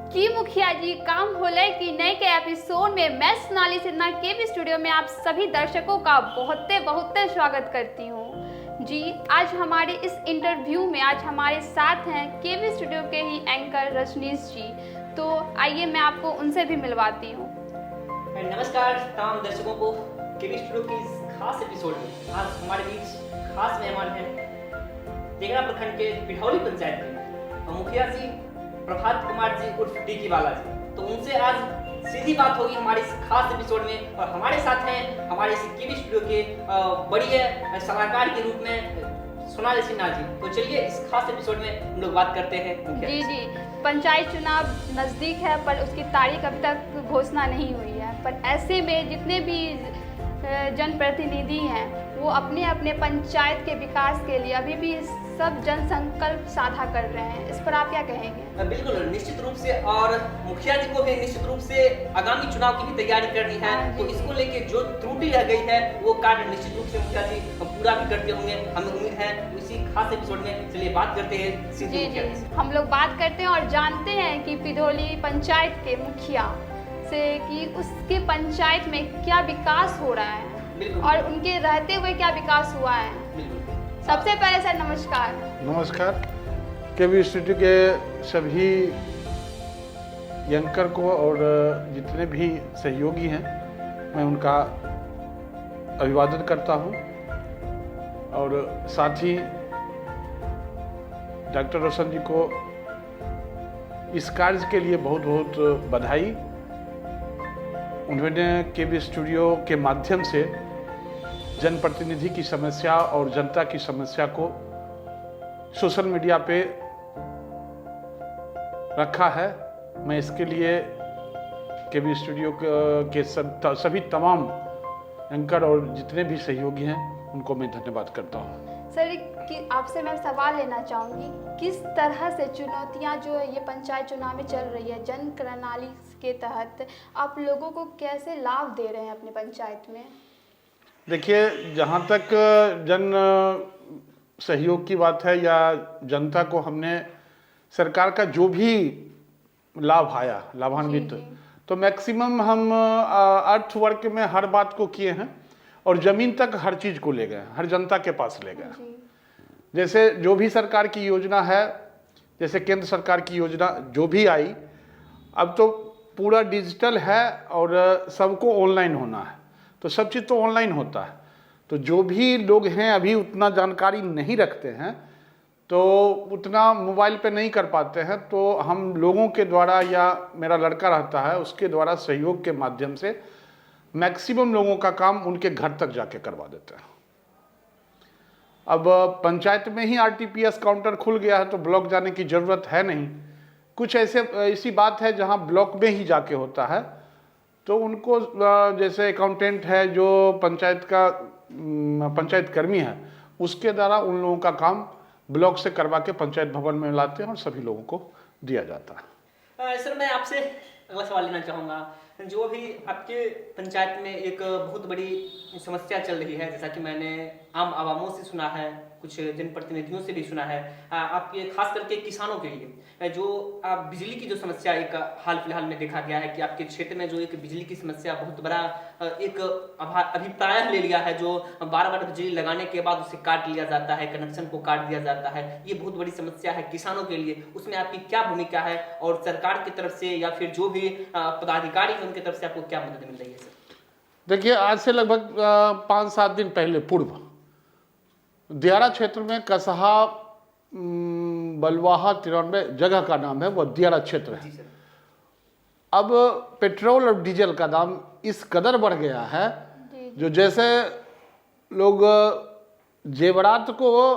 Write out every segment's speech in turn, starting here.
कि मुखिया जी काम होले कि नए के एपिसोड में मैं सोनाली सिन्हा केवी स्टूडियो में आप सभी दर्शकों का बहुत स्वागत करती हूँ जी। आज हमारे इस इंटरव्यू में आज हमारे साथ हैं केवी स्टूडियो के ही एंकर रजनीश जी। तो आइए मैं आपको उनसे भी मिलवाती हूँ। नमस्कार तमाम दर्शकों को केवी स्टूडियो की इस खास एपिसोड में आज हमारे बीच खास मेहमान हैं तेघड़ा प्रखंड के पिठौली पंचायत के मुखिया जी प्रभात कुमार जी उर्फ डी वाला जी। तो उनसे आज सीधी बात होगी हमारे इस खास एपिसोड में। और हमारे साथ हैं हमारे इस केवी स्टूडियो के बड़ी सलाहकार के रूप में सोनाली सिन्हा जी। तो चलिए इस खास एपिसोड में हम लोग बात करते हैं मुखिया जी। पंचायत चुनाव नज़दीक है पर उसकी तारीख अभी तक घोषणा नहीं हुई है, पर ऐसे में जितने भी जनप्रतिनिधि हैं वो अपने अपने पंचायत के विकास के लिए अभी भी सब जन संकल्प साझा कर रहे हैं। इस पर आप क्या कहेंगे? बिल्कुल निश्चित रूप से, और मुखिया जी को भी निश्चित रूप से आगामी चुनाव की भी तैयारी करनी है। तो इसको लेके जो त्रुटि रह गई है वो कार्य निश्चित रूप से मुखिया जी पूरा भी करते होंगे, हमें उम्मीद है। इसी खास एपिसोड में चलिए बात करते हैं सीधे मुखिया जी। हम लोग बात करते हैं और जानते हैं कि पिठौली पंचायत के मुखिया से कि उसके पंचायत में क्या विकास हो रहा है और उनके रहते हुए क्या विकास हुआ है। सबसे पहले सर नमस्कार। नमस्कार। केवी स्टूडियो के सभी एंकर को और जितने भी सहयोगी हैं मैं उनका अभिवादन करता हूं, और साथ ही डॉक्टर रोशन जी को इस कार्य के लिए बहुत बहुत बधाई। उन्होंने केवी स्टूडियो के माध्यम से जनप्रतिनिधि की समस्या और जनता की समस्या को सोशल मीडिया पे रखा है। मैं इसके लिए केवी स्टूडियो के सभी तमाम एंकर और जितने भी सहयोगी हैं उनको मैं धन्यवाद करता हूँ। सर कि आपसे मैं सवाल लेना चाहूँगी, किस तरह से चुनौतियाँ जो ये पंचायत चुनाव में चल रही है जन प्रणाली के तहत आप लोगों को कैसे लाभ दे रहे हैं अपने पंचायत में? देखिए, जहाँ तक जन सहयोग की बात है या जनता को हमने सरकार का जो भी लाभ आया लाभान्वित, तो मैक्सिमम हम अर्थवर्क में हर बात को किए हैं और ज़मीन तक हर चीज़ को ले गए, हर जनता के पास ले गए। जैसे जो भी सरकार की योजना है, जैसे केंद्र सरकार की योजना जो भी आई, अब तो पूरा डिजिटल है और सबको ऑनलाइन होना है, तो सब चीज़ तो ऑनलाइन होता है। तो जो भी लोग हैं अभी उतना जानकारी नहीं रखते हैं, तो उतना मोबाइल पे नहीं कर पाते हैं, तो हम लोगों के द्वारा या मेरा लड़का रहता है उसके द्वारा सहयोग के माध्यम से मैक्सिमम लोगों का काम उनके घर तक जाके करवा देते हैं। अब पंचायत में ही आरटीपीएस काउंटर खुल गया है तो ब्लॉक जाने की ज़रूरत है नहीं। कुछ ऐसी बात है जहां ब्लॉक में ही जाके होता है, तो उनको जैसे अकाउंटेंट है जो पंचायत कर्मी है, उसके द्वारा उन लोगों का काम ब्लॉक से करवा के पंचायत भवन में लाते हैं और सभी लोगों को दिया जाता है। सर मैं आपसे अगला सवाल लेना चाहूँगा। जो अभी आपके पंचायत में एक बहुत बड़ी समस्या चल रही है, जैसा कि मैंने आम आवामों से सुना है, कुछ जनप्रतिनिधियों से भी सुना है, आपके खास करके किसानों के लिए जो बिजली की जो समस्या एक हाल फिलहाल में देखा गया है कि आपके क्षेत्र में जो एक बिजली की समस्या बहुत बड़ा एक अभिप्राय ले लिया है, जो बार बिजली लगाने के बाद उसे काट लिया जाता है, कनेक्शन को काट दिया जाता है। ये बहुत बड़ी समस्या है किसानों के लिए। उसमें आपकी क्या भूमिका है और सरकार की तरफ से या फिर जो भी पदाधिकारी हैं उनकी तरफ से आपको क्या मदद मिल रही है? सर देखिए, आज से लगभग 5-7 दिन पहले पूर्व दियारा क्षेत्र में कसहा बलवाहा 93 जगह का नाम है, वह दियारा क्षेत्र है। अब पेट्रोल और डीजल का दाम इस कदर बढ़ गया है, जो जैसे लोग जेवरात को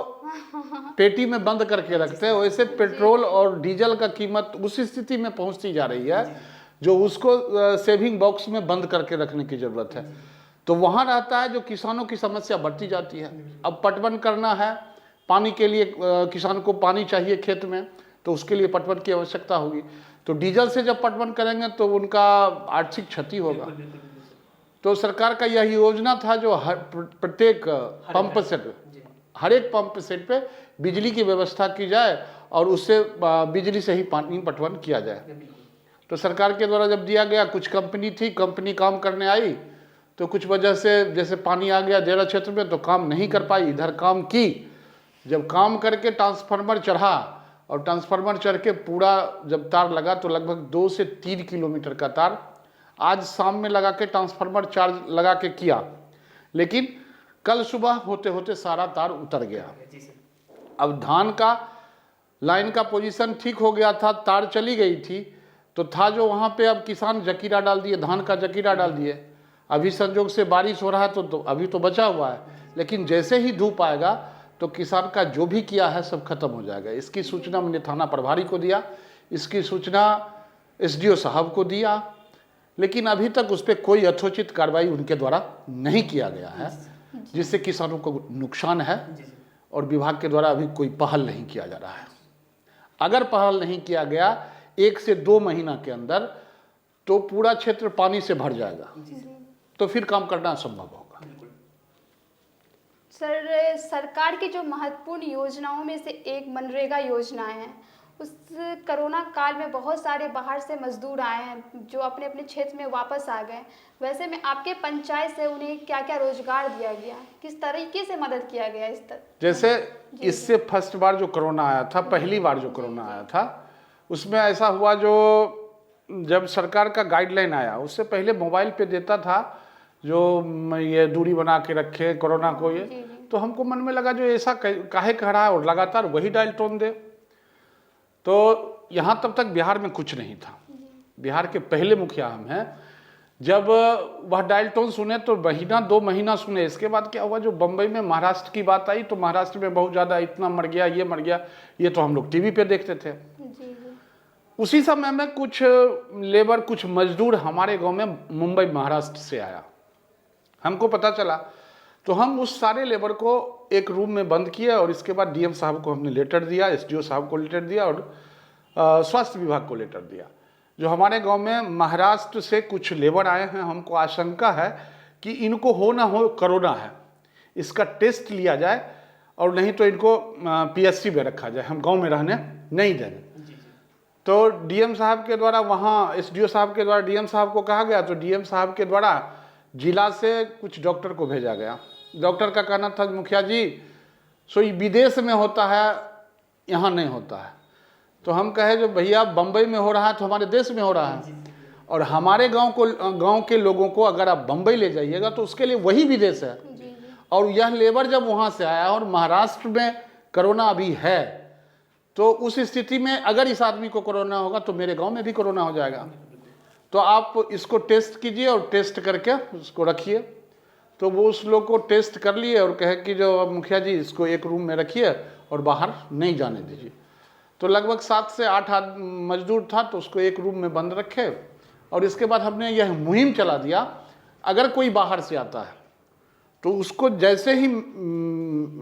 पेटी में बंद करके रखते हैं, वैसे पेट्रोल और डीजल का कीमत उस स्थिति में पहुंचती जा रही है जो उसको सेविंग बॉक्स में बंद करके रखने की जरूरत है। तो वहाँ रहता है जो किसानों की समस्या बढ़ती जाती है। अब पटवन करना है, पानी के लिए किसान को पानी चाहिए खेत में, तो उसके लिए पटवन की आवश्यकता होगी। तो डीजल से जब पटवन करेंगे तो उनका आर्थिक क्षति होगा। तो सरकार का यह योजना था जो प्रत्येक पंप सेट, हर एक पंप सेट पे बिजली की व्यवस्था की जाए और उससे बिजली से ही पानी पटवन किया जाए। तो सरकार के द्वारा जब दिया गया, कुछ कंपनी थी, कंपनी काम करने आई तो कुछ वजह से जैसे पानी आ गया देरा क्षेत्र में तो काम नहीं कर पाई, इधर काम की। जब काम करके ट्रांसफार्मर चढ़ा और ट्रांसफार्मर चढ़ के पूरा जब तार लगा तो लगभग 2 से 3 किलोमीटर का तार आज शाम में लगा के ट्रांसफार्मर चार्ज लगा के किया, लेकिन कल सुबह होते होते सारा तार उतर गया। अब धान का लाइन का पोजीशन ठीक हो गया था, तार चली गई थी तो था जो वहाँ पे अब किसान जकीरा डाल दिए, धान का जकीरा डाल दिए। अभी संजोग से बारिश हो रहा है तो अभी तो बचा हुआ है, लेकिन जैसे ही धूप आएगा तो किसान का जो भी किया है सब खत्म हो जाएगा। इसकी सूचना मैंने थाना प्रभारी को दिया, इसकी सूचना एसडीओ साहब को दिया, लेकिन अभी तक उस पर कोई यथोचित कार्रवाई उनके द्वारा नहीं किया गया है, जिससे किसानों को नुकसान है और विभाग के द्वारा अभी कोई पहल नहीं किया जा रहा है। अगर पहल नहीं किया गया 1 से 2 महीना के अंदर तो पूरा क्षेत्र पानी से भर जाएगा, तो फिर काम करना असंभव होगा। सर, सरकार की जो महत्वपूर्ण योजनाओं में से एक मनरेगा योजना है, उस कोरोना काल में बहुत सारे बाहर से मजदूर आए हैं जो अपने अपने क्षेत्र में वापस आ गए। वैसे में आपके पंचायत से उन्हें क्या क्या रोजगार दिया गया, किस तरीके से मदद किया गया इस तरह? जैसे इससे फर्स्ट बार जो कोरोना आया था, पहली बार जो कोरोना आया था, उसमें ऐसा हुआ जो जब सरकार का गाइडलाइन आया उससे पहले मोबाइल पे देता था जो ये दूरी बना के रखे कोरोना को, ये तो हमको मन में लगा जो ऐसा काहे कह रहा है और लगातार वही डायल टोन दे। तो यहाँ तब तक बिहार में कुछ नहीं था, बिहार के पहले मुखिया हम हैं। जब वह डायल टोन सुने तो महीना 2 महीना सुने, इसके बाद क्या हुआ जो बम्बई में महाराष्ट्र की बात आई तो महाराष्ट्र में बहुत ज़्यादा इतना मर गया, ये मर गया, ये तो हम लोग टीवी पे देखते थे। उसी समय में कुछ लेबर, कुछ मजदूर हमारे गांव में मुंबई महाराष्ट्र से आया, हमको पता चला तो हम उस सारे लेबर को एक रूम में बंद किए और इसके बाद डीएम साहब को हमने लेटर दिया, एसडीओ साहब को लेटर दिया और स्वास्थ्य विभाग को लेटर दिया। जो हमारे गांव में महाराष्ट्र से कुछ लेबर आए हैं, हमको आशंका है कि इनको हो ना हो कोरोना है, इसका टेस्ट लिया जाए और नहीं तो इनको पीएससी में रखा जाए, हम गांव में रहने नहीं देंगे। तो डीएम साहब के द्वारा वहाँ एसडीओ साहब के द्वारा डीएम साहब को कहा गया तो डीएम साहब के द्वारा जिला से कुछ डॉक्टर को भेजा गया। डॉक्टर का कहना था मुखिया जी सो ये विदेश में होता है, यहाँ नहीं होता है। तो हम कहे जो भैया बम्बई में हो रहा है तो हमारे देश में हो रहा है, और हमारे गांव के लोगों को अगर आप बम्बई ले जाइएगा तो उसके लिए वही विदेश है। और यह लेबर जब वहाँ से आया और महाराष्ट्र में कोरोना अभी है तो उस स्थिति में अगर इस आदमी को कोरोना होगा तो मेरे गाँव में भी कोरोना हो जाएगा। तो आप इसको टेस्ट कीजिए और टेस्ट करके उसको रखिए। तो वो उस लोग को टेस्ट कर लिए और कहे कि जो मुखिया जी इसको एक रूम में रखिए और बाहर नहीं जाने दीजिए। तो लगभग 7 से 8 मजदूर था तो उसको एक रूम में बंद रखे और इसके बाद हमने यह मुहिम चला दिया, अगर कोई बाहर से आता है तो उसको जैसे ही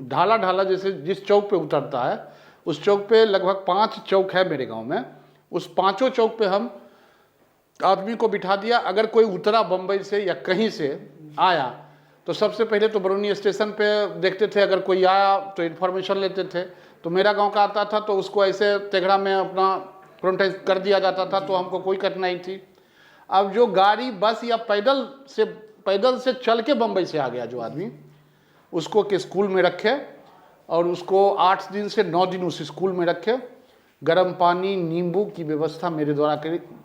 ढाला जैसे जिस चौक पे उतरता है उस चौक पे लगभग 5 चौक है मेरे गाँव में, उस 5 चौक पे हम आदमी को बिठा दिया। अगर कोई उतरा बम्बई से या कहीं से आया तो सबसे पहले तो बरौनी स्टेशन पे देखते थे, अगर कोई आया तो इन्फॉर्मेशन लेते थे। तो मेरा गांव का आता था तो उसको ऐसे तेघड़ा में अपना क्वारंटाइन कर दिया जाता था, तो हमको कोई कठिनाई थी। अब जो गाड़ी बस या पैदल से चल के बम्बई से आ गया जो आदमी, उसको के स्कूल में रखे और उसको 8 दिन से 9 दिन उस स्कूल में रखे। गर्म पानी नींबू की व्यवस्था मेरे द्वारा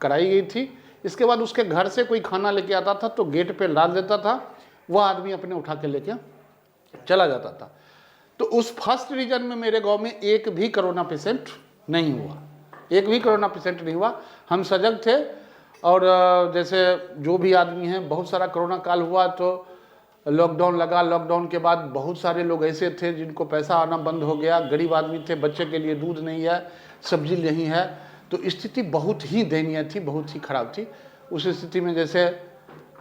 कराई गई थी। इसके बाद उसके घर से कोई खाना लेके आता था तो गेट पे डाल देता था, वह आदमी अपने उठा के लेके चला जाता था। तो उस फर्स्ट रीजन में मेरे गांव में एक भी कोरोना पेशेंट नहीं हुआ, एक भी कोरोना पेशेंट नहीं हुआ। हम सजग थे और जैसे जो भी आदमी हैं, बहुत सारा कोरोना काल हुआ तो लॉकडाउन लगा। लॉकडाउन के बाद बहुत सारे लोग ऐसे थे जिनको पैसा आना बंद हो गया, गरीब आदमी थे, बच्चे के लिए दूध नहीं है, सब्जी नहीं है, तो स्थिति बहुत ही दयनीय थी, बहुत ही खराब थी। उस स्थिति में जैसे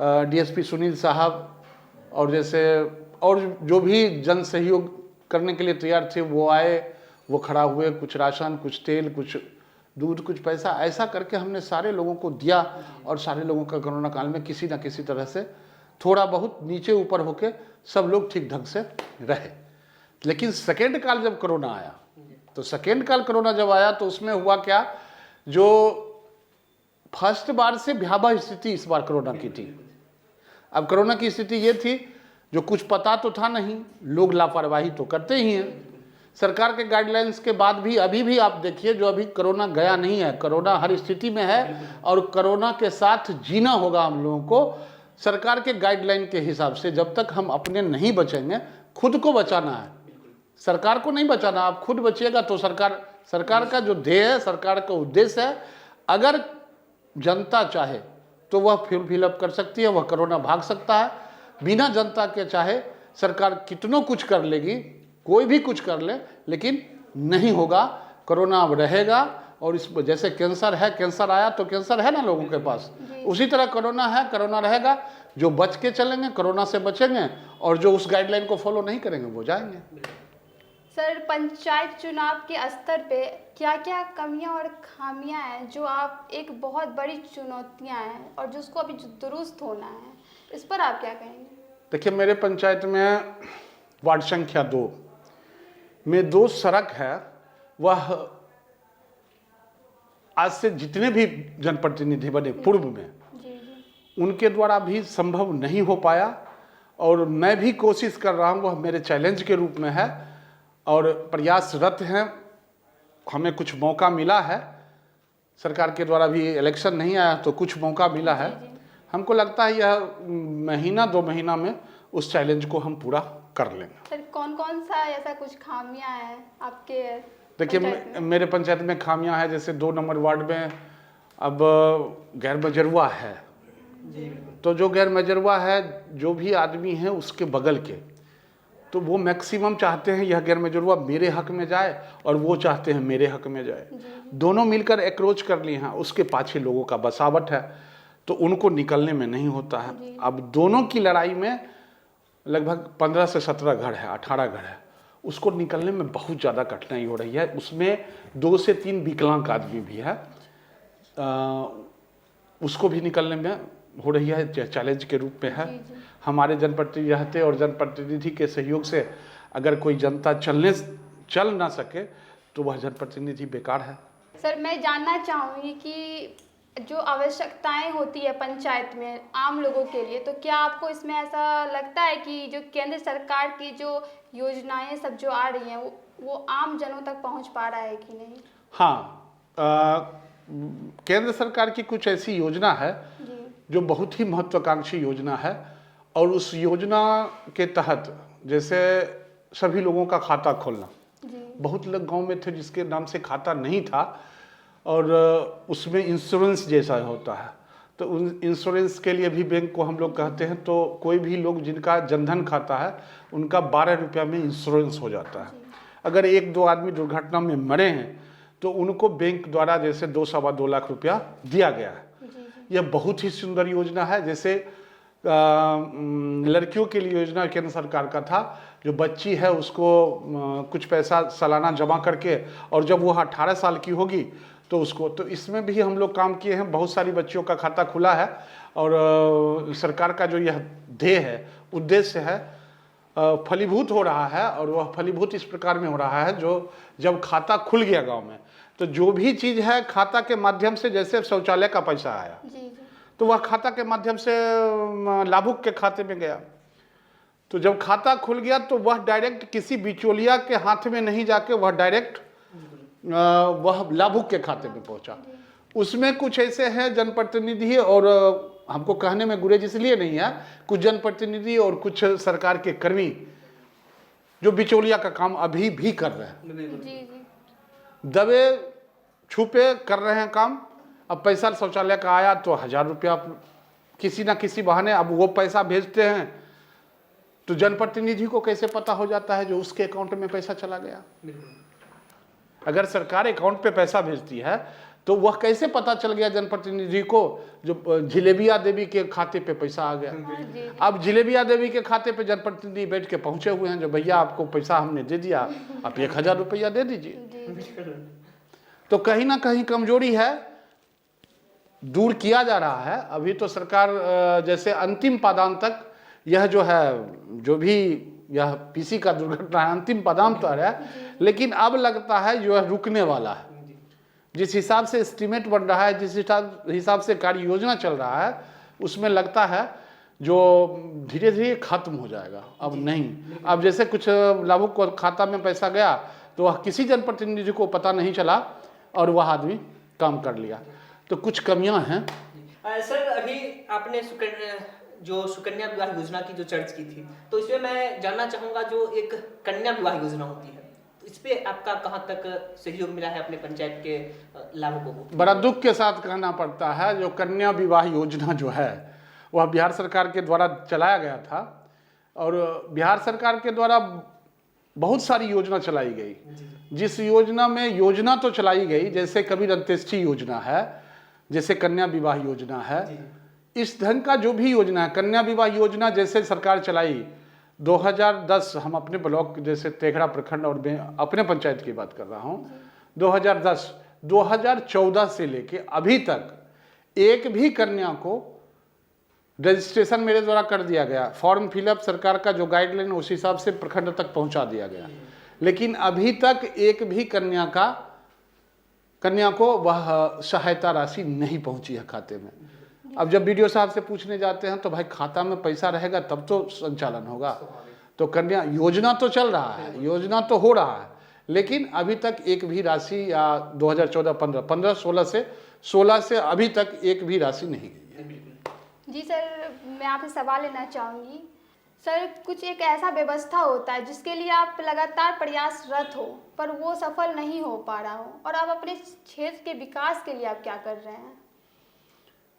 डीएसपी सुनील साहब और जैसे और जो भी जन सहयोग करने के लिए तैयार थे वो आए, वो खड़ा हुए, कुछ राशन, कुछ तेल, कुछ दूध, कुछ पैसा, ऐसा करके हमने सारे लोगों को दिया और सारे लोगों का कोरोना काल में किसी ना किसी तरह से थोड़ा बहुत नीचे ऊपर होके सब लोग ठीक ढंग से रहे। लेकिन सेकेंड काल जब कोरोना आया तो सेकेंड काल कोरोना जब आया तो उसमें हुआ क्या, जो फर्स्ट बार से भयावह स्थिति इस बार कोरोना की थी। अब कोरोना की स्थिति ये थी, जो कुछ पता तो था नहीं, लोग लापरवाही तो करते ही हैं। सरकार के गाइडलाइंस के बाद भी अभी भी आप देखिए, जो अभी कोरोना गया नहीं है, कोरोना हर स्थिति में है और कोरोना के साथ जीना होगा हम लोगों को सरकार के गाइडलाइन के हिसाब से। जब तक हम अपने नहीं बचेंगे, खुद को बचाना है, सरकार को नहीं बचाना। आप खुद बचिएगा तो सरकार का जो ध्येय है, सरकार का उद्देश्य है, अगर जनता चाहे तो वह फॉर्म फिलअप कर सकती है, वह कोरोना भाग सकता है। बिना जनता के चाहे सरकार कितनों कुछ कर लेगी, कोई भी कुछ कर ले, लेकिन नहीं होगा। कोरोना अब रहेगा और इस जैसे कैंसर है, कैंसर आया तो कैंसर है ना लोगों के पास, उसी तरह कोरोना है, कोरोना रहेगा। जो बच के चलेंगे कोरोना से बचेंगे और जो उस गाइडलाइन को फॉलो नहीं करेंगे वो जाएंगे। सर, पंचायत चुनाव के स्तर पे क्या क्या कमियां और खामियां हैं जो आप एक बहुत बड़ी चुनौतियां हैं और जिसको अभी दुरुस्त होना है, इस पर आप क्या कहेंगे? देखिए, मेरे पंचायत में वार्ड संख्या 2 में 2 सड़क है, वह आज से जितने भी जनप्रतिनिधि बने पूर्व में, उनके द्वारा भी संभव नहीं हो पाया और मैं भी कोशिश कर रहा हूँ, वह मेरे चैलेंज के रूप में है और प्रयासरत हैं। हमें कुछ मौका मिला है, सरकार के द्वारा भी इलेक्शन नहीं आया तो कुछ मौका मिला है। हमको लगता है यह महीना 2 महीना में उस चैलेंज को हम पूरा कर लेंगे। सर, कौन कौन सा ऐसा कुछ खामियां हैं आपके? देखिए, मेरे पंचायत में खामियां है, जैसे 2 नंबर वार्ड में अब गैर मजरूआ है, तो जो गैर मजरूआ है, जो भी आदमी है उसके बगल के, तो वो मैक्सिमम चाहते हैं यह गैर मजरूआ मेरे हक में जाए और वो चाहते हैं मेरे हक में जाए। दोनों मिलकर अप्रोच कर लिए हैं, उसके पाछे लोगों का बसावट है तो उनको निकलने में नहीं होता है। अब दोनों की लड़ाई में लगभग 15 से 17 घर है, 18 घर है, उसको निकलने में बहुत ज़्यादा कठिनाई हो रही है। उसमें 2 से 3 विकलांग आदमी भी है, उसको भी निकलने में हो रही है, चैलेंज के रूप में है। हमारे जनप्रतिनिधि रहते और जनप्रतिनिधि के सहयोग से अगर कोई जनता चल ना सके तो वह जनप्रतिनिधि बेकार है। सर, मैं जानना चाहूँगी कि जो आवश्यकताएं होती है पंचायत में आम लोगों के लिए, तो क्या आपको इसमें ऐसा लगता है कि जो केंद्र सरकार की जो योजनाएं सब जो आ रही हैं वो आम जनों तक पहुंच पा रहा है कि नहीं? हाँ, केंद्र सरकार की कुछ ऐसी योजना है जो बहुत ही महत्वाकांक्षी योजना है और उस योजना के तहत जैसे सभी लोगों का खाता खोलना, बहुत लोग गांव में थे जिसके नाम से खाता नहीं था और उसमें इंश्योरेंस जैसा होता है, तो उन इंश्योरेंस के लिए भी बैंक को हम लोग कहते हैं। तो कोई भी लोग जिनका जनधन खाता है उनका 12 रुपया में इंश्योरेंस हो जाता है। अगर 1-2 आदमी दुर्घटना में मरे हैं तो उनको बैंक द्वारा जैसे 2-2.25 लाख रुपया दिया गया है। यह बहुत ही सुंदर योजना है। जैसे लड़कियों के लिए योजना केंद्र सरकार का था, जो बच्ची है उसको कुछ पैसा सालाना जमा करके और जब वह 18 साल की होगी तो उसको, तो इसमें भी हम लोग काम किए हैं। बहुत सारी बच्चियों का खाता खुला है और सरकार का जो यह ध्येय है, उद्देश्य है, फलीभूत हो रहा है और वह फलीभूत इस प्रकार में हो रहा है, जो जब खाता खुल गया गांव में तो जो भी चीज़ है खाता के माध्यम से, जैसे शौचालय का पैसा आया तो वह खाता के माध्यम से लाभुक के खाते में गया। तो जब खाता खुल गया तो वह डायरेक्ट किसी बिचौलिया के हाथ में नहीं जाके वह डायरेक्ट वह लाभुक के खाते में पहुंचा। उसमें कुछ ऐसे हैं जनप्रतिनिधि, और हमको कहने में गुरेज इसलिए नहीं है, कुछ जनप्रतिनिधि और कुछ सरकार के कर्मी जो बिचौलिया का काम अभी भी कर रहे हैं, दबे छुपे कर रहे हैं काम। अब पैसा शौचालय का आया तो 1000 रुपया किसी ना किसी बहाने अब वो पैसा भेजते हैं, तो जनप्रतिनिधि को कैसे पता हो जाता है जो उसके अकाउंट में पैसा चला गया? अगर सरकार अकाउंट पे पैसा भेजती है तो वह कैसे पता चल गया जनप्रतिनिधि को जो जिलेबिया देवी के खाते पे पैसा आ गया? अब जिलेबिया देवी के खाते पे जनप्रतिनिधि बैठ के पहुंचे हुए हैं, जो भैया आपको पैसा हमने दे दिया, आप 1000 रुपया दे दीजिए। तो कहीं ना कहीं कमजोरी है, दूर किया जा रहा है। अभी तो सरकार जैसे अंतिम पादान तक यह जो है, जो भी यह पीसी का दुर्घटना है, अंतिम पादान पर है, लेकिन अब लगता है जो है रुकने वाला है। जिस हिसाब से एस्टीमेट बन रहा है, जिस हिसाब से कार्य योजना चल रहा है, उसमें लगता है जो धीरे धीरे खत्म हो जाएगा। अब नहीं, अब जैसे कुछ लाभुक को खाता में पैसा गया तो वह किसी जनप्रतिनिधि को पता नहीं चला और वह आदमी काम कर लिया। तो कुछ कमियां हैं। सर, अभी आपने सुकन्या विवाह योजना की जो चर्चा की थी, तो इसमें मैं जानना चाहूँगा, जो एक कन्या विवाह योजना होती है, तो इस पे आपका कहाँ तक सहयोग मिला है अपने पंचायत के लाभुकों को? बड़ा दुख के साथ कहना पड़ता है, जो कन्या विवाह योजना जो है वह बिहार सरकार के द्वारा चलाया गया था, और बिहार सरकार के द्वारा बहुत सारी योजना चलाई गई। जिस योजना में योजना तो चलाई गई, जैसे कबीर अंत्येष्टि योजना है, जैसे कन्या विवाह योजना है, इस ढंग का जो भी योजना है, कन्या विवाह योजना जैसे सरकार चलाई 2010, हम अपने ब्लॉक जैसे तेघड़ा प्रखंड और अपने पंचायत की बात कर रहा हूँ, 2014 से लेके अभी तक एक भी कन्या को रजिस्ट्रेशन मेरे द्वारा कर दिया गया। फॉर्म फिलअप सरकार का जो गाइडलाइन उस हिसाब से प्रखंड तक पहुंचा दिया गया, लेकिन अभी तक एक भी कन्या को वह सहायता राशि नहीं पहुंची है खाते में। अब जब बीडीओ साहब से पूछने जाते हैं तो भाई खाता में पैसा रहेगा तब तो संचालन होगा। तो कन्या योजना तो चल रहा है, योजना तो हो रहा है, लेकिन अभी तक एक भी राशि, या 2014-15 से अभी तक एक भी राशि नहीं गई है। जी सर, मैं आपसे सवाल लेना चाहूँगी। सर, कुछ एक ऐसा व्यवस्था होता है जिसके लिए आप लगातार प्रयासरत हो पर वो सफल नहीं हो पा रहा हो, और आप अपने क्षेत्र के विकास के लिए आप क्या कर रहे हैं?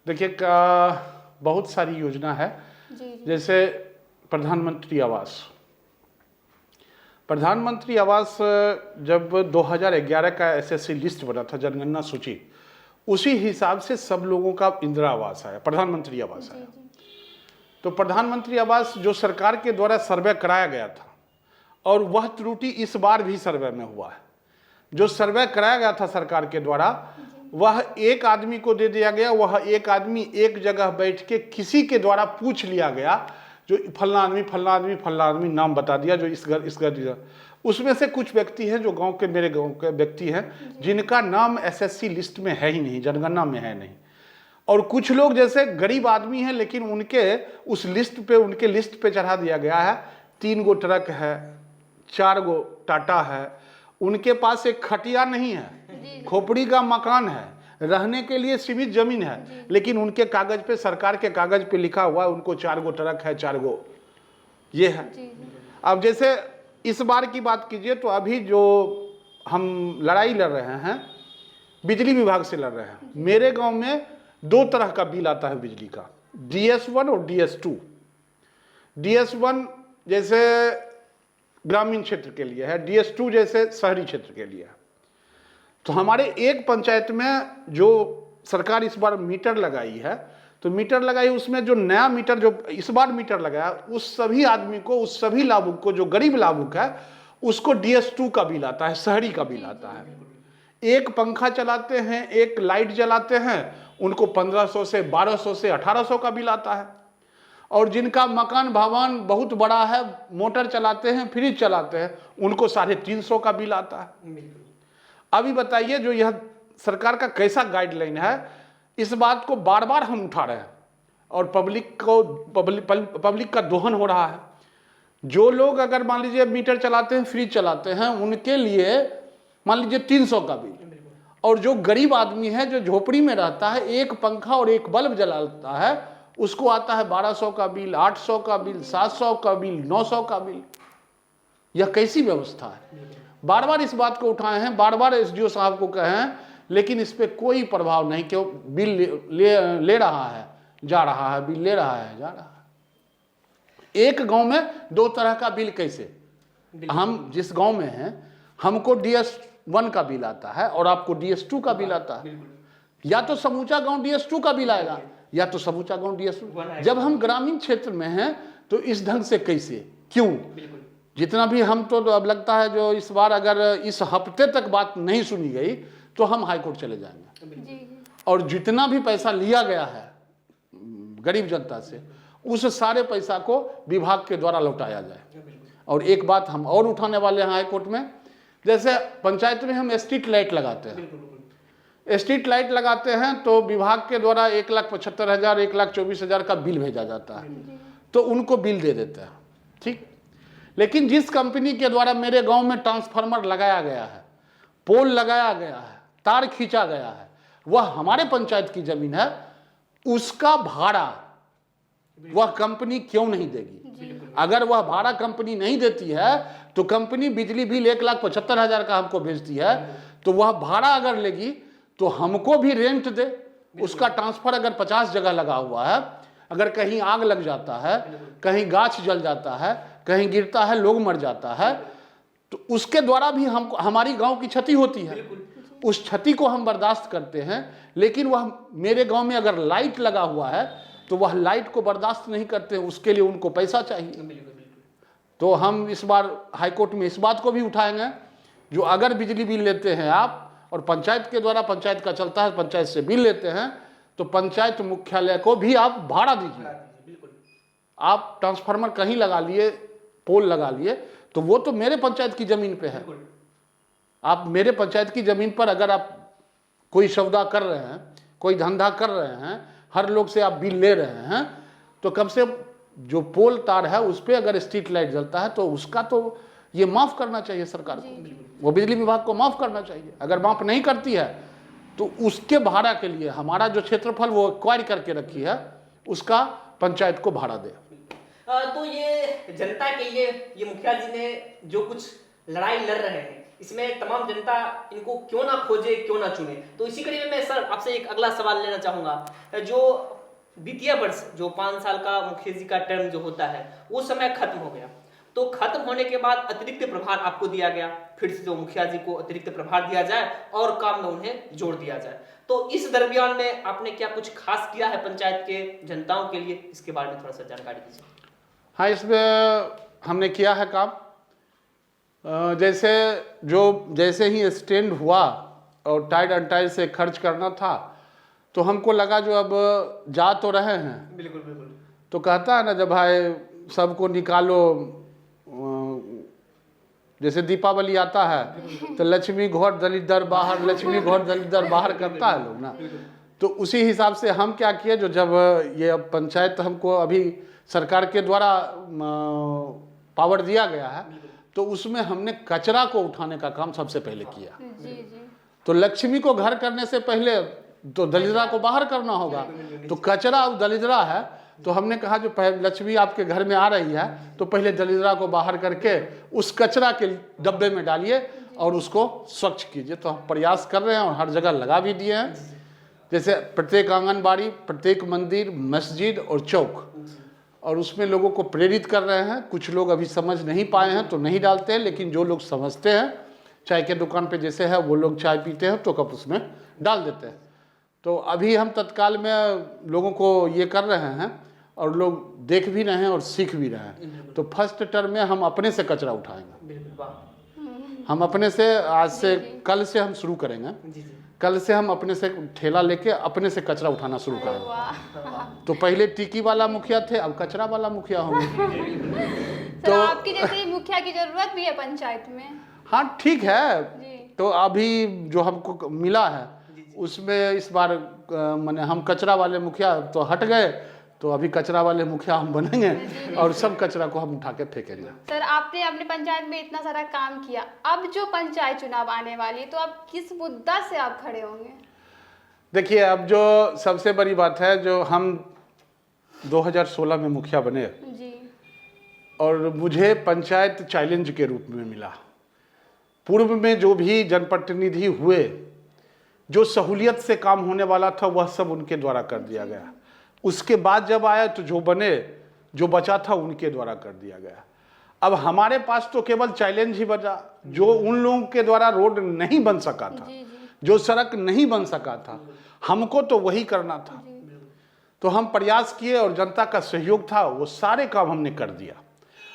देखिए, बहुत सारी योजना है। जी। जैसे प्रधानमंत्री आवास जब 2011 का एसएससी लिस्ट बना था, जनगणना सूची, उसी हिसाब से सब लोगों का इंदिरा आवास आया, प्रधानमंत्री आवास आया। तो प्रधानमंत्री आवास जो सरकार के द्वारा सर्वे कराया गया था, और वह त्रुटि इस बार भी सर्वे में हुआ है। जो सर्वे कराया गया था सरकार के द्वारा, वह एक आदमी को दे दिया गया। वह एक आदमी एक जगह बैठ के किसी के द्वारा पूछ लिया गया, जो फलना आदमी नाम बता दिया, जो इस घर उसमें से कुछ व्यक्ति हैं जो मेरे गांव के व्यक्ति हैं, जिनका नाम एसएससी लिस्ट में है ही नहीं, जनगणना में है नहीं। और कुछ लोग जैसे गरीब आदमी हैं, लेकिन उनके लिस्ट पे चढ़ा दिया गया है 3 गो ट्रक है, 4 गो टाटा है, उनके पास एक खटिया नहीं है, खोपड़ी का मकान है, रहने के लिए सीमित जमीन है, लेकिन उनके कागज पे, सरकार के कागज पे लिखा हुआ है उनको 4 गो ट्रक है, 4 गो ये है। अब जैसे इस बार की बात कीजिए तो अभी जो हम लड़ाई लड़ रहे हैं, बिजली विभाग से लड़ रहे हैं। मेरे गांव में 2 तरह का बिल आता है बिजली का, DS1 और DS2। DS1 जैसे ग्रामीण क्षेत्र के लिए है, DS2 जैसे शहरी क्षेत्र के लिए है। तो हमारे एक पंचायत में जो सरकार इस बार मीटर लगाई है, तो मीटर लगाई, उसमें जो नया मीटर जो इस बार मीटर लगाया, उस सभी आदमी को, उस सभी लाभुक को, जो गरीब लाभुक है, उसको DS2 का बिल आता है, शहरी का बिल आता है। एक पंखा चलाते हैं, एक लाइट जलाते हैं, उनको 1500 से 1200 से 1800 का बिल आता है। और जिनका मकान भवन बहुत बड़ा है, मोटर चलाते हैं, फ्रिज चलाते हैं, उनको 350 का बिल आता है। अभी बताइए, जो यह सरकार का कैसा गाइडलाइन है, इस बात को बार बार हम उठा रहे हैं, और पब्लिक का दोहन हो रहा है। जो लोग अगर मान लीजिए मीटर चलाते हैं, फ्रिज चलाते हैं, उनके लिए मान लीजिए 300 का बिल, और जो गरीब आदमी है, जो झोपड़ी में रहता है, एक पंखा और एक बल्ब जलाता है, उसको आता है 1200 का बिल, 800 का बिल, 700 का बिल, 900 का बिल। यह कैसी व्यवस्था है? बार बार इस बात को उठाए हैं, बार बार SDO साहब को कहे हैं, लेकिन इस पे कोई प्रभाव नहीं। क्यों? बिल ले रहा है, जा रहा है, बिल ले रहा है, जा रहा है। एक गांव में 2 तरह का बिल कैसे? हम जिस गांव में हैं, हमको DS1 का बिल आता है और आपको DS2 का बिल आता है। या तो समूचा गांव DS2 का बिल आएगा, या तो समूचा गांव DS2। जब हम ग्रामीण क्षेत्र में हैं तो इस ढंग से कैसे, क्यों? जितना भी हम तो अब लगता है, जो इस बार अगर इस हफ्ते तक बात नहीं सुनी गई तो हम हाई कोर्ट चले जाएंगे। और जितना भी पैसा लिया गया है गरीब जनता से, उस सारे पैसा को विभाग के द्वारा लौटाया जाए। और एक बात हम और उठाने वाले हैं हाई कोर्ट में, जैसे पंचायत में हम स्ट्रीट लाइट लगाते हैं, स्ट्रीट लाइट लगाते हैं तो विभाग के द्वारा 1,75,000 1,24,000 का बिल भेजा जाता है, तो उनको बिल दे देते हैं, ठीक। लेकिन जिस कंपनी के द्वारा मेरे गांव में ट्रांसफार्मर लगाया गया है, पोल लगाया गया है, तार खींचा गया है, वह हमारे पंचायत की जमीन है, उसका भाड़ा वह कंपनी क्यों नहीं देगी? अगर वह भाड़ा कंपनी नहीं देती है तो कंपनी बिजली बिल 1,75,000 का हमको भेजती है, तो वह भाड़ा अगर लेगी तो हमको भी रेंट दे। उसका ट्रांसफर अगर 50 जगह लगा हुआ है, अगर कहीं आग लग जाता है, कहीं गाछ जल जाता है, कहीं गिरता है, लोग मर जाता है, तो उसके द्वारा भी हमको हमारी गांव की क्षति होती है। उस क्षति को हम बर्दाश्त करते हैं। लेकिन वह मेरे गांव में अगर लाइट लगा हुआ है तो वह लाइट को बर्दाश्त नहीं करते, उसके लिए उनको पैसा चाहिए। तो हम इस बार हाईकोर्ट में इस बात को भी उठाएंगे, जो अगर बिजली बिल लेते हैं आप और पंचायत के द्वारा, पंचायत का चलता है, पंचायत से बिल लेते हैं, तो पंचायत मुख्यालय को भी आप भाड़ा दीजिए। आप ट्रांसफार्मर कहीं लगा लिए, पोल लगा लिए, तो वो तो मेरे पंचायत की जमीन पे है। आप मेरे पंचायत की जमीन पर अगर आप कोई सौदा कर रहे हैं, कोई धंधा कर रहे हैं, हर लोग से आप बिल ले रहे हैं, तो कम से जो पोल तार है उस पर अगर स्ट्रीट लाइट जलता है तो उसका तो ये माफ करना चाहिए सरकार को, वो बिजली विभाग को माफ करना चाहिए। अगर माफ नहीं करती है तो उसके भाड़ा के लिए हमारा जो क्षेत्रफल वो एक्वायर करके रखी है उसका पंचायत को भाड़ा दे। तो ये जनता के लिए ये मुखिया जी ने जो कुछ लड़ाई लड़ रहे हैं, इसमें तमाम जनता इनको क्यों ना खोजे, क्यों ना चुने। तो इसी कड़ी में मैं सर आपसे एक अगला सवाल लेना चाहूंगा। जो वित्तीय वर्ष, जो 5 साल का मुखिया जी का टर्म जो होता है, वो समय खत्म हो गया, तो खत्म होने के बाद अतिरिक्त प्रभार आपको दिया गया, फिर से जो मुखिया जी को अतिरिक्त प्रभार दिया जाए और काम में उन्हें जोड़ दिया जाए। तो इस दरमियान में आपने क्या कुछ खास किया है पंचायत के जनताओं के लिए, इसके बारे में थोड़ा सा जानकारी दीजिए। हाँ, इसमें हमने किया है काम। जैसे ही स्टैंड हुआ और टाइड अनटाइड से खर्च करना था, तो हमको लगा जो अब जा तो रहे हैं, बिल्कुल बिल्कुल, तो कहता है ना जब भाई सबको निकालो, जैसे दीपावली आता है तो लक्ष्मी घोर दलित बाहर, लक्ष्मी घोर दलित बाहर करता है लोग ना। तो उसी हिसाब से हम क्या किए, जो जब ये पंचायत हमको अभी सरकार के द्वारा पावर दिया गया है, तो उसमें हमने कचरा को उठाने का काम सबसे पहले किया। तो लक्ष्मी को घर करने से पहले तो दलिद्रा को बाहर करना होगा। तो कचरा अब दलिद्रा है, तो हमने कहा जो लक्ष्मी आपके घर में आ रही है तो पहले दलिद्रा को बाहर करके उस कचरा के डब्बे में डालिए और उसको स्वच्छ कीजिए। तो हम प्रयास कर रहे हैं और हर जगह लगा भी दिए हैं। जैसे प्रत्येक आंगनबाड़ी, प्रत्येक मंदिर, मस्जिद और चौक, और उसमें लोगों को प्रेरित कर रहे हैं। कुछ लोग अभी समझ नहीं पाए हैं तो नहीं डालते हैं, लेकिन जो लोग समझते हैं, चाय के दुकान पे जैसे है वो लोग चाय पीते हैं तो कप उसमें डाल देते हैं। तो अभी हम तत्काल में लोगों को ये कर रहे हैं और लोग देख भी रहे हैं और सीख भी रहे हैं। तो फर्स्ट टर्म में हम अपने से कचरा उठाएंगे। हम अपने से, आज से कल से हम शुरू करेंगे। कल से हम अपने से ठेला लेके अपने से कचरा उठाना शुरू करेंगे। तो पहले टिकी वाला मुखिया थे, अब कचरा वाला मुखिया होंगे। तो आपकी जैसे मुखिया की जरूरत भी है पंचायत में। हाँ ठीक है। तो अभी जो हमको मिला है उसमें इस बार माने हम कचरा वाले मुखिया तो हट गए, तो अभी कचरा वाले मुखिया हम बनेंगे और सब कचरा को हम उठा के फेंकेंगे। सर, आपने अपने पंचायत में इतना सारा काम किया, अब जो पंचायत चुनाव आने वाली है तो अब किस मुद्दा से आप खड़े होंगे? देखिए, अब जो सबसे बड़ी बात है, जो हम 2016 में मुखिया बने जी, और मुझे पंचायत चैलेंज के रूप में मिला। पूर्व में जो भी जनप्रतिनिधि हुए, जो सहूलियत से काम होने वाला था वह सब उनके द्वारा कर दिया गया। उसके बाद जब आया तो जो बने, जो बचा था उनके द्वारा कर दिया गया। अब हमारे पास तो केवल चैलेंज ही बचा। जो उन लोगों के द्वारा रोड नहीं बन सका था, जो सड़क नहीं बन सका था, हमको तो वही करना था। तो हम प्रयास किए और जनता का सहयोग था, वो सारे काम हमने कर दिया।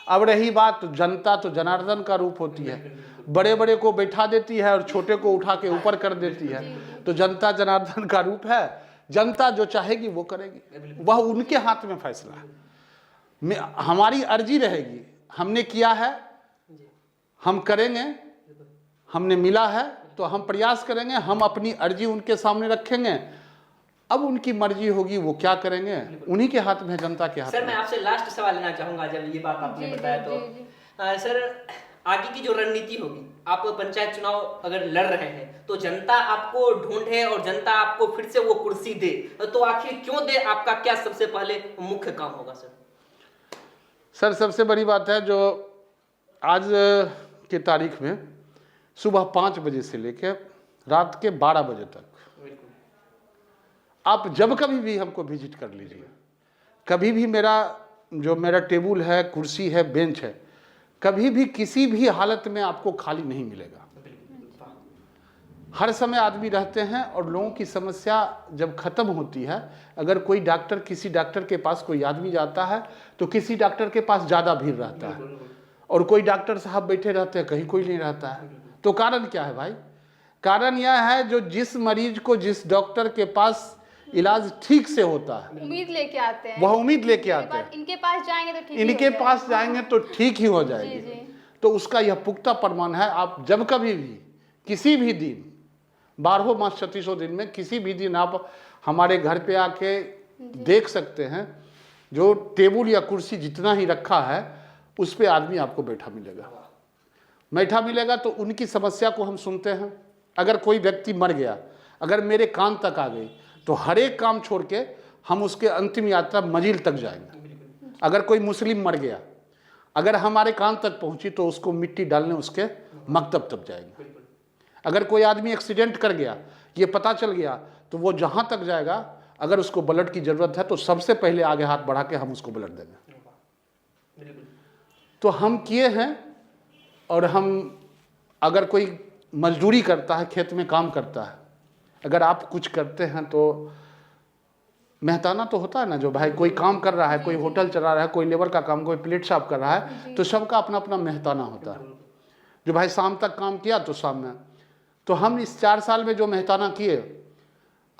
अब रही बात, जनता तो जनार्दन का रूप होती है, बड़े बड़े को बैठा देती है और छोटे को उठा के ऊपर कर देती है। तो जनता जनार्दन का रूप है। जनता जो चाहेगी वो करेगी, वह उनके हाथ में फैसला है। हमारी अर्जी रहेगी, हमने किया है, हम करेंगे, हमने मिला है तो हम प्रयास करेंगे, हम अपनी अर्जी उनके सामने रखेंगे। अब उनकी मर्जी होगी, वो क्या करेंगे, उन्हीं के हाथ में है, जनता के हाथ सर मैं में। आपसे लास्ट सवाल लेना चाहूंगा, जब ये बात आपने जी, बताया जी, तो जी, सर आगे की जो रणनीति होगी, आप पंचायत चुनाव अगर लड़ रहे हैं तो जनता आपको ढूंढे और जनता आपको फिर से वो कुर्सी दे, तो आखिर क्यों दे, आपका क्या सबसे पहले मुख्य काम होगा सर? सर सबसे बड़ी बात है, जो आज के तारीख में सुबह 5 बजे से लेकर रात के 12 बजे तक आप जब कभी भी हमको विजिट कर लीजिए। कभी भी मेरा टेबल है, कुर्सी है, बेंच है, कभी भी किसी भी हालत में आपको खाली नहीं मिलेगा। हर समय आदमी रहते हैं और लोगों की समस्या जब खत्म होती है, अगर कोई डॉक्टर, किसी डॉक्टर के पास कोई आदमी जाता है तो किसी डॉक्टर के पास ज़्यादा भीड़ रहता है, और कोई डॉक्टर साहब बैठे रहते हैं, कहीं कोई नहीं रहता है। तो कारण क्या है भाई? कारण यह है, जो जिस मरीज को जिस डॉक्टर के पास इलाज ठीक से होता है, उम्मीद लेके आते हैं, वह उम्मीद लेके आते हैं, इनके पास जाएंगे तो ठीक ही इनके हो जाएगा। पास जाएंगे तो ठीक ही हो जी, जाएगी। जी। तो उसका यह पुख्ता प्रमाण है। आप जब कभी भी, किसी भी दिन, 12 मास 36 दिन में किसी भी दिन आप हमारे घर पे आके देख सकते हैं, जो टेबल या कुर्सी जितना ही रखा है उस पे आदमी आपको बैठा मिलेगा। तो उनकी समस्या को हम सुनते हैं। अगर कोई व्यक्ति मर गया, अगर मेरे कान तक आ गई, तो हर एक काम छोड़ के हम उसके अंतिम यात्रा मंजिल तक जाएंगे। अगर कोई मुस्लिम मर गया, अगर हमारे कान तक पहुंची, तो उसको मिट्टी डालने उसके मकतब तक जाएंगे। अगर कोई आदमी एक्सीडेंट कर गया, ये पता चल गया, तो वो जहां तक जाएगा, अगर उसको ब्लड की जरूरत है तो सबसे पहले आगे हाथ बढ़ा के हम उसको ब्लड देंगे। तो हम किए हैं। और हम, अगर कोई मजदूरी करता है, खेत में काम करता है, अगर आप कुछ करते हैं तो मेहताना तो होता है ना, जो भाई कोई काम कर रहा है, कोई होटल चला रहा है, कोई लेबर का काम, कोई प्लेट साफ कर रहा है, तो सबका अपना अपना मेहताना होता है। जो भाई शाम तक काम किया तो शाम में, तो हम इस 4 साल में जो मेहताना किए,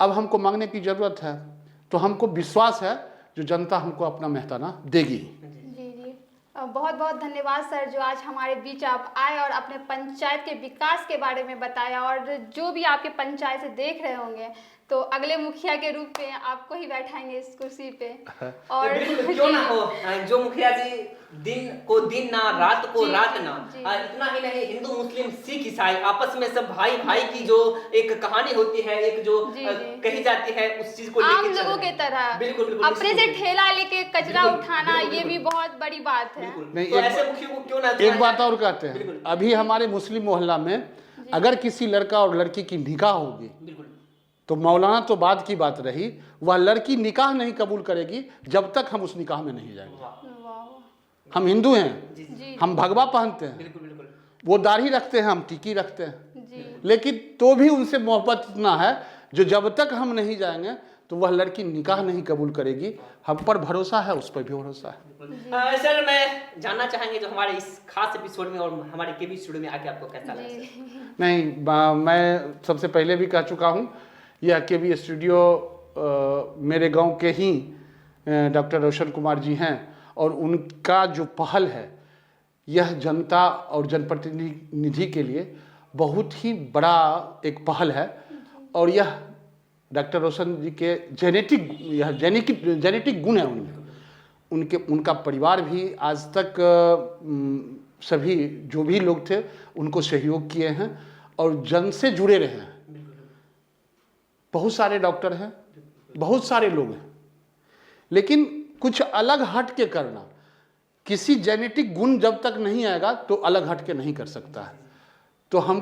अब हमको मांगने की जरूरत है। तो हमको विश्वास है जो जनता हमको अपना मेहताना देगी। जी जी, बहुत बहुत धन्यवाद सर, जो आज हमारे बीच आप आए और अपने पंचायत के विकास के बारे में बताया। और जो भी आपके पंचायत से देख रहे होंगे, तो अगले मुखिया के रूप में आपको ही बैठाएंगे इस कुर्सी पे। और क्यों ना हो, जो मुखिया जी दिन को दिन ना, रात को जी, रात जी, ना, जी। इतना ही नहीं, हिंदू मुस्लिम सिख ईसाई आपस में सब भाई भाई की जो एक कहानी होती है, एक जो जी, जी। कही जाती है, उस चीज को आम लेके चल लोगों रहे के हैं। तरह बिल्कुल बिल्कुल, अपने से निश्चित रूप ठेला लेके कचरा बिल्कुल, उठाना, बिल्कुल, ये भी बिल्कुल। बहुत बड़ी बात है। बिल्कुल। नहीं, तो एक ऐसे बात- मुखिया को क्यों ना एक बात और कहते हैं, बिल्कुल। अभी हमारे मुस्लिम मोहल्ला में अगर किसी लड़का और लड़की की निकाह होगी, बिल्कुल तो मौलाना तो बात की बात रही, वह लड़की निकाह नहीं कबूल करेगी जब तक हम उस निकाह में नहीं जाएंगे। वाह, वाह, हम हिंदू हैं, जी हम भगवा पहनते हैं, बिल्कुल बिल्कुल वो दाढ़ी रखते हैं, हम टिकी रखते हैं, जी लेकिन तो भी उनसे मोहब्बत इतना है, जो जब तक हम नहीं जाएंगे तो वह लड़की निकाह नहीं कबूल करेगी। हम पर भरोसा है, उस पर भी भरोसा है। सर मैं जानना चाहेंगे, जो हमारे इस खास एपिसोड में और हमारे केबी स्टूडियो में आके आपको कैसा लगा सर? नहीं, मैं सबसे पहले भी कह चुका हूँ, यह केबी स्टूडियो मेरे गांव के ही डॉक्टर रोशन कुमार जी हैं, और उनका जो पहल है, यह जनता और जनप्रतिनिधि के लिए बहुत ही बड़ा एक पहल है। और यह डॉक्टर रोशन जी के जेनेटिक गुण है उनमें। उनका परिवार भी आज तक सभी जो भी लोग थे उनको सहयोग किए हैं और जन से जुड़े रहे हैं। बहुत सारे डॉक्टर हैं, बहुत सारे लोग हैं, लेकिन कुछ अलग हट के करना, किसी जेनेटिक गुण जब तक नहीं आएगा तो अलग हट के नहीं कर सकता है। तो हम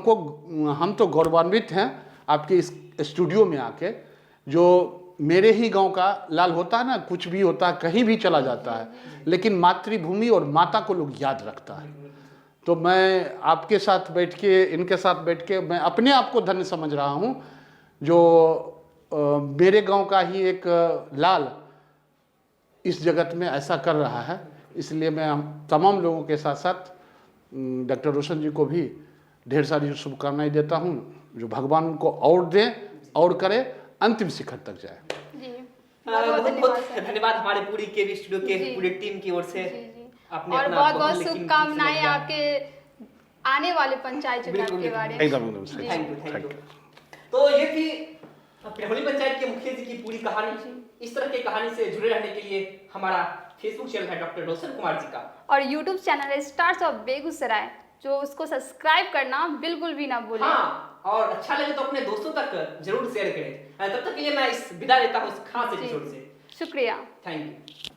तो गौरवान्वित हैं आपके इस स्टूडियो में आके। जो मेरे ही गांव का लाल होता है ना, कुछ भी होता है, कहीं भी चला जाता है, लेकिन मातृभूमि और माता को लोग याद रखता है। तो मैं आपके साथ बैठ के, इनके साथ बैठ के, मैं अपने आप को धन्य समझ रहा हूँ, जो मेरे गांव का ही एक लाल इस जगत में ऐसा कर रहा है। इसलिए मैं तमाम लोगों के साथ साथ डॉक्टर रोशन जी को भी ढेर सारी शुभकामनाएं देता हूं, जो भगवान उनको और दे और करे, अंतिम शिखर तक जाए। जी, बहुत धन्यवाद बहुत सर। धन्यवाद हमारे पूरी केबी स्टूडियो के जी। पूरी टीम की ओर से। जी, जी। आपने और अपना बहुत बहुत बहुत लेकिन शुभकामनाएं समझ लिया। आपके आने वाले पंचायत चुनाव बिल्कुल, के बारे में। एकदम सही। Thank you. तो ये थी पिरहुली पंचायत के मुखिया जी की पूरी कहानी। इस तरह की कहानी से जुड़े रहने के लिए हमारा फेसबुक चैनल है डॉक्टर रोशन कुमार जी का, और यूट्यूब चैनल है स्टार्स ऑफ बेगूसराय, जो उसको सब्सक्राइब करना बिल्कुल भी ना भूलें। हाँ, और अच्छा लगे तो अपने दोस्तों तक जरूर शेयर करें। तब तक के लिए मैं इस विदा लेता हूँ इस खास एपिसोड से। शुक्रिया। Thank you.